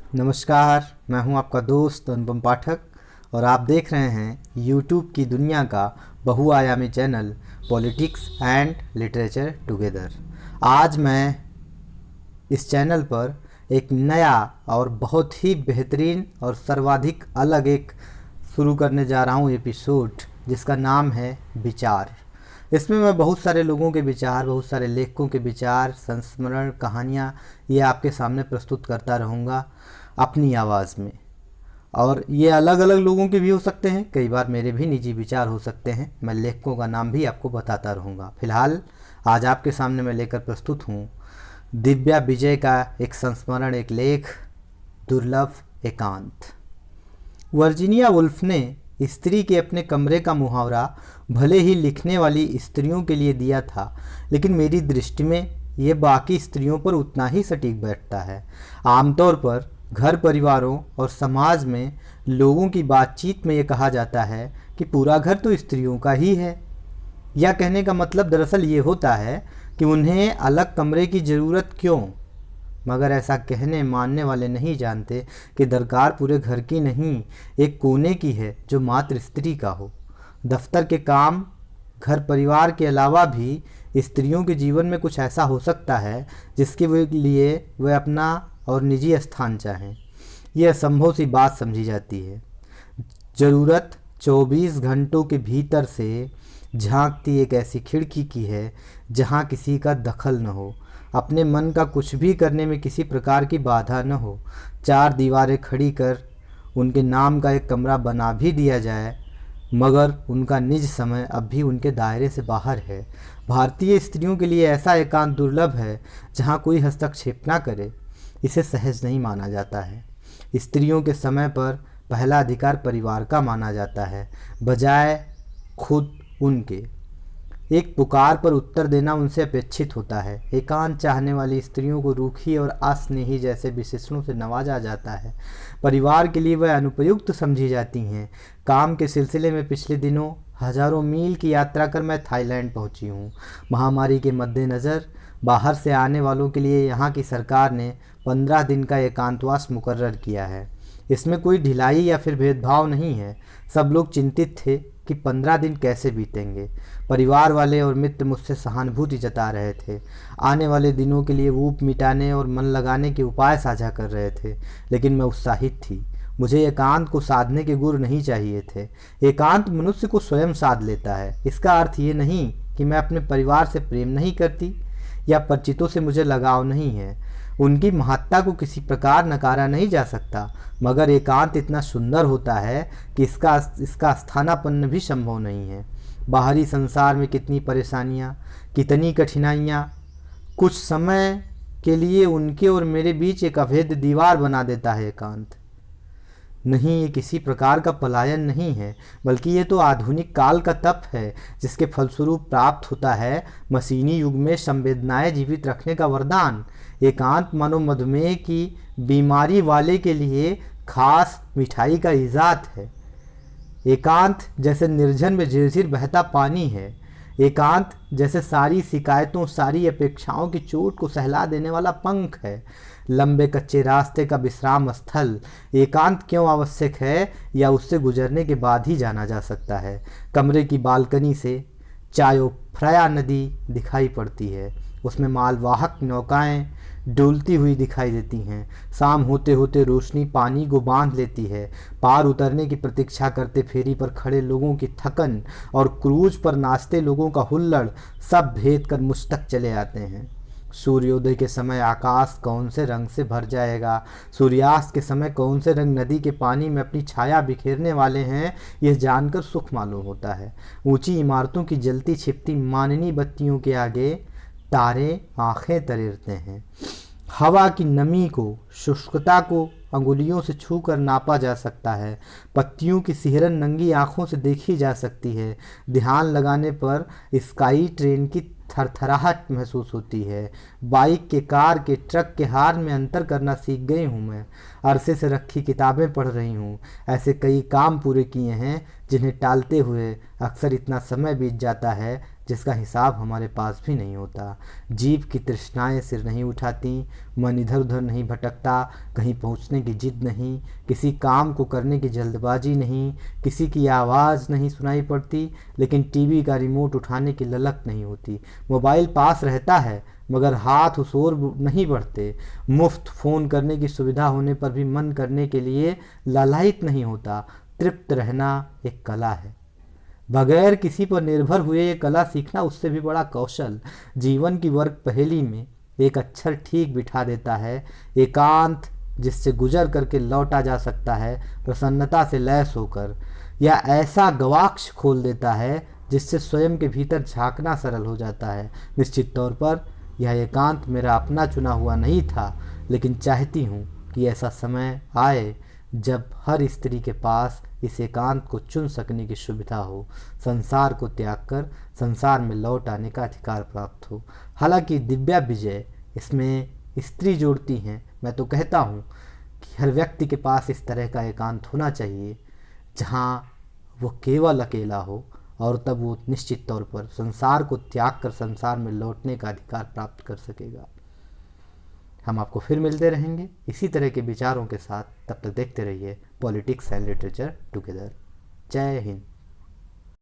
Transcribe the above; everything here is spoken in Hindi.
नमस्कार, मैं हूं आपका दोस्त अनुपम पाठक और आप देख रहे हैं यूट्यूब की दुनिया का बहुआयामी channel politics and literature together. आज मैं इस चैनल पर एक नया और बहुत ही बेहतरीन और सर्वाधिक अलग एक शुरू करने जा रहा हूं एपिसोड, जिसका नाम है विचार। इसमें मैं बहुत सारे लोगों के विचार, बहुत सारे लेखकों के विचार, संस्मरण, कहानियाँ ये आपके सामने प्रस्तुत करता रहूँगा अपनी आवाज़ में। और ये अलग अलग लोगों के भी हो सकते हैं, कई बार मेरे भी निजी विचार हो सकते हैं। मैं लेखकों का नाम भी आपको बताता रहूँगा। फिलहाल आज आपके सामने मैं लेकर प्रस्तुत हूँ दिव्या विजय का एक संस्मरण, एक लेख, दुर्लभ एकांत। वर्जीनिया वुल्फ ने स्त्री के अपने कमरे का मुहावरा भले ही लिखने वाली स्त्रियों के लिए दिया था, लेकिन मेरी दृष्टि में ये बाकी स्त्रियों पर उतना ही सटीक बैठता है। आमतौर पर घर परिवारों और समाज में लोगों की बातचीत में ये कहा जाता है कि पूरा घर तो स्त्रियों का ही है। यह कहने का मतलब दरअसल ये होता है कि उन्हें अलग कमरे की ज़रूरत क्यों। मगर ऐसा कहने मानने वाले नहीं जानते कि दरकार पूरे घर की नहीं, एक कोने की है जो मात्र स्त्री का हो। दफ्तर के काम, घर परिवार के अलावा भी स्त्रियों के जीवन में कुछ ऐसा हो सकता है जिसके लिए वे अपना और निजी स्थान चाहें। यह असंभव सी बात समझी जाती है। ज़रूरत 24 घंटों के भीतर से झांकती एक ऐसी खिड़की की है जहां किसी का दखल न हो, अपने मन का कुछ भी करने में किसी प्रकार की बाधा न हो। 4 दीवारें खड़ी कर उनके नाम का एक कमरा बना भी दिया जाए, मगर उनका निज समय अब भी उनके दायरे से बाहर है। भारतीय स्त्रियों के लिए ऐसा एकांत दुर्लभ है जहां कोई हस्तक्षेप ना करे। इसे सहज नहीं माना जाता है। स्त्रियों के समय पर पहला अधिकार परिवार का माना जाता है, बजाय खुद उनके। एक पुकार पर उत्तर देना उनसे अपेक्षित होता है। एकांत चाहने वाली स्त्रियों को रूखी और अस्नेही जैसे विशेषणों से नवाजा जाता है। परिवार के लिए वह अनुपयुक्त समझी जाती हैं। काम के सिलसिले में पिछले दिनों हजारों मील की यात्रा कर मैं थाईलैंड पहुंची हूं। महामारी के मद्देनज़र बाहर से आने वालों के लिए यहाँ की सरकार ने 15 दिन का एकांतवास मुकर्रर किया है। इसमें कोई ढिलाई या फिर भेदभाव नहीं है। सब लोग चिंतित थे कि 15 दिन कैसे बीतेंगे। परिवार वाले और मित्र मुझसे सहानुभूति जता रहे थे। आने वाले दिनों के लिए ऊब मिटाने और मन लगाने के उपाय साझा कर रहे थे, लेकिन मैं उत्साहित थी। मुझे एकांत को साधने के गुर नहीं चाहिए थे। एकांत मनुष्य को स्वयं साध लेता है। इसका अर्थ ये नहीं कि मैं अपने परिवार से प्रेम नहीं करती या परिचितों से मुझे लगाव नहीं है। उनकी महत्ता को किसी प्रकार नकारा नहीं जा सकता, मगर एकांत इतना सुंदर होता है कि इसका स्थानापन्न भी संभव नहीं है। बाहरी संसार में कितनी परेशानियाँ, कितनी कठिनाइयाँ कुछ समय के लिए उनके और मेरे बीच एक अभेद्य दीवार बना देता है एकांत। नहीं, ये किसी प्रकार का पलायन नहीं है, बल्कि ये तो आधुनिक काल का तप है, जिसके फलस्वरूप प्राप्त होता है मशीनी युग में संवेदनाएं जीवित रखने का वरदान। एकांत मानो मधुमेह की बीमारी वाले के लिए खास मिठाई का इजाद है। एकांत जैसे निर्जन में झिरझिर बहता पानी है। एकांत जैसे सारी शिकायतों, सारी अपेक्षाओं की चोट को सहला देने वाला पंख है। लंबे कच्चे रास्ते का विश्राम स्थल एकांत क्यों आवश्यक है, या उससे गुजरने के बाद ही जाना जा सकता है। कमरे की बालकनी से चायो फ्राया नदी दिखाई पड़ती है। उसमें मालवाहक नौकाएं डुलती हुई दिखाई देती हैं। शाम होते होते रोशनी पानी को बांध लेती है। पार उतरने की प्रतीक्षा करते फेरी पर खड़े लोगों की थकन और क्रूज पर नाचते लोगों का हुल्लड़ सब भेद कर मुझ तक चले आते हैं। सूर्योदय के समय आकाश कौन से रंग से भर जाएगा, सूर्यास्त के समय कौन से रंग नदी के पानी में अपनी छाया बिखेरने वाले हैं, यह जानकर सुख मालूम होता है। ऊंची इमारतों की जलती छिपती माननी बत्तियों के आगे तारे आंखें तरेरते हैं। हवा की नमी को, शुष्कता को अंगुलियों से छूकर नापा जा सकता है। पत्तियों की सिहरन नंगी आंखों से देखी जा सकती है। ध्यान लगाने पर स्काई ट्रेन की थरथराहट महसूस होती है। बाइक के, कार के, ट्रक के हार में अंतर करना सीख गई हूँ मैं। अरसे से रखी किताबें पढ़ रही हूँ। ऐसे कई काम पूरे किए हैं जिन्हें टालते हुए अक्सर इतना समय बीत जाता है जिसका हिसाब हमारे पास भी नहीं होता। जीव की तृष्णाएं सिर नहीं उठाती, मन इधर उधर नहीं भटकता, कहीं पहुंचने की जिद नहीं, किसी काम को करने की जल्दबाजी नहीं, किसी की आवाज़ नहीं सुनाई पड़ती, लेकिन टीवी का रिमोट उठाने की ललक नहीं होती। मोबाइल पास रहता है मगर हाथ उस ओर नहीं बढ़ते। मुफ्त फ़ोन करने की सुविधा होने पर भी मन करने के लिए लालायित नहीं होता। तृप्त रहना एक कला है, बगैर किसी पर निर्भर हुए ये कला सीखना उससे भी बड़ा कौशल। जीवन की वर्ग पहेली में एक अक्षर ठीक बिठा देता है। एकांत जिससे गुजर करके लौटा जा सकता है प्रसन्नता से लैस होकर, या ऐसा गवाक्ष खोल देता है जिससे स्वयं के भीतर झांकना सरल हो जाता है। निश्चित तौर पर यह एकांत मेरा अपना चुना हुआ नहीं था, लेकिन चाहती हूँ कि ऐसा समय आए जब हर स्त्री के पास इस एकांत को चुन सकने की सुविधा हो, संसार को त्याग कर संसार में लौट आने का अधिकार प्राप्त हो। हालांकि दिव्या विजय इसमें स्त्री जोड़ती हैं। मैं तो कहता हूँ कि हर व्यक्ति के पास इस तरह का एकांत होना चाहिए जहाँ वो केवल अकेला हो, और तब वो निश्चित तौर पर संसार को त्याग कर संसार में लौटने का अधिकार प्राप्त कर सकेगा। हम आपको फिर मिलते रहेंगे इसी तरह के विचारों के साथ। तब तक देखते रहिए पॉलिटिक्स एंड लिटरेचर टुगेदर। जय हिंद।